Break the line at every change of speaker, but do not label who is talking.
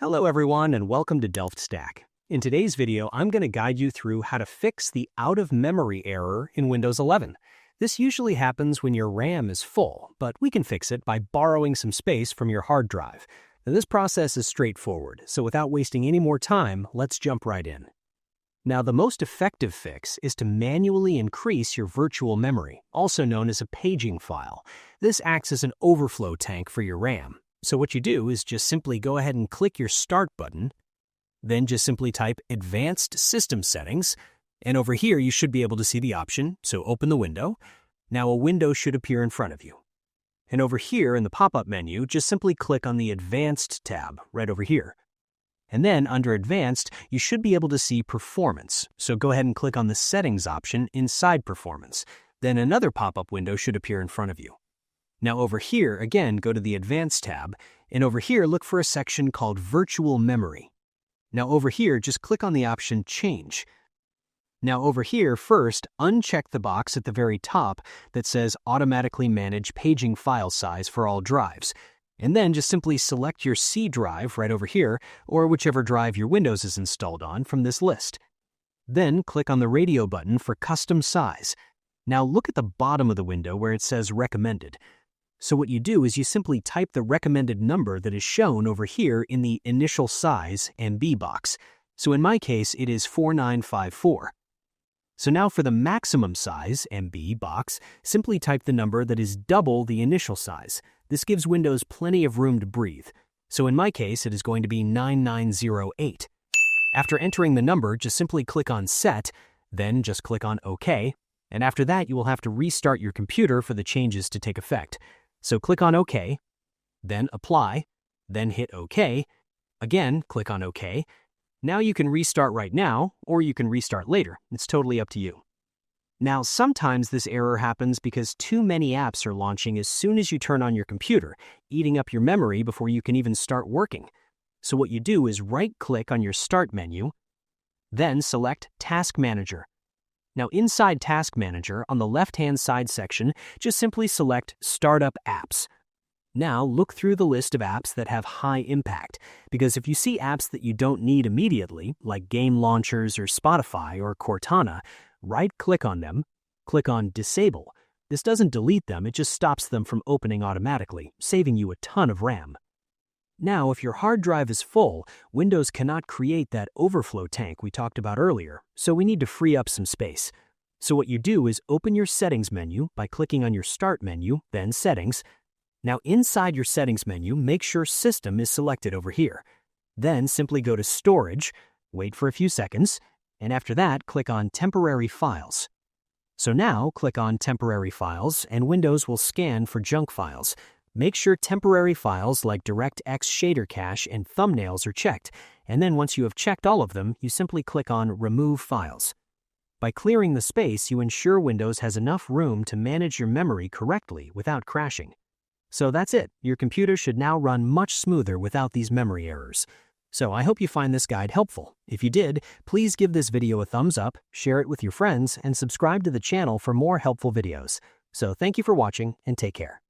Hello everyone and welcome to DelftStack. In today's video, I'm going to guide you through how to fix the out-of-memory error in Windows 11. This usually happens when your RAM is full, but we can fix it by borrowing some space from your hard drive. Now, this process is straightforward, so without wasting any more time, let's jump right in. Now, the most effective fix is to manually increase your virtual memory, also known as a paging file. This acts as an overflow tank for your RAM. So what you do is just simply go ahead and click your Start button, then just simply type Advanced System Settings, and over here you should be able to see the option, so open the window. Now a window should appear in front of you. And over here in the pop-up menu, just simply click on the Advanced tab right over here. And then under Advanced, you should be able to see Performance, so go ahead and click on the Settings option inside Performance. Then another pop-up window should appear in front of you. Now over here, again, go to the Advanced tab, and over here look for a section called Virtual Memory. Now over here, just click on the option Change. Now over here, first, uncheck the box at the very top that says Automatically Manage Paging File Size for all drives, and then just simply select your C drive right over here, or whichever drive your Windows is installed on from this list. Then click on the radio button for Custom Size. Now look at the bottom of the window where it says Recommended. So what you do is you simply type the recommended number that is shown over here in the Initial Size MB box. So in my case, it is 4954. So now for the maximum size MB box, simply type the number that is double the initial size. This gives Windows plenty of room to breathe. So in my case, it is going to be 9908. After entering the number, just simply click on Set, then just click on OK, and after that you will have to restart your computer for the changes to take effect. So click on OK, then Apply, then hit OK, again click on OK. Now you can restart right now, or you can restart later. It's totally up to you. Now sometimes this error happens because too many apps are launching as soon as you turn on your computer, eating up your memory before you can even start working. So what you do is right-click on your Start menu, then select Task Manager. Now inside Task Manager, on the left-hand side section, just simply select Startup Apps. Now look through the list of apps that have high impact, because if you see apps that you don't need immediately, like game launchers or Spotify or Cortana, right-click on them, click on Disable. This doesn't delete them, it just stops them from opening automatically, saving you a ton of RAM. Now, if your hard drive is full, Windows cannot create that overflow tank we talked about earlier, so we need to free up some space. So what you do is open your Settings menu by clicking on your Start menu, then Settings. Now inside your Settings menu, make sure System is selected over here. Then simply go to Storage, wait for a few seconds, and after that, click on Temporary Files. So now, click on Temporary Files, and Windows will scan for junk files. Make sure temporary files like DirectX shader cache and thumbnails are checked, and then once you have checked all of them, you simply click on Remove Files. By clearing the space, you ensure Windows has enough room to manage your memory correctly without crashing. So that's it. Your computer should now run much smoother without these memory errors. So I hope you find this guide helpful. If you did, please give this video a thumbs up, share it with your friends, and subscribe to the channel for more helpful videos. So thank you for watching, and take care.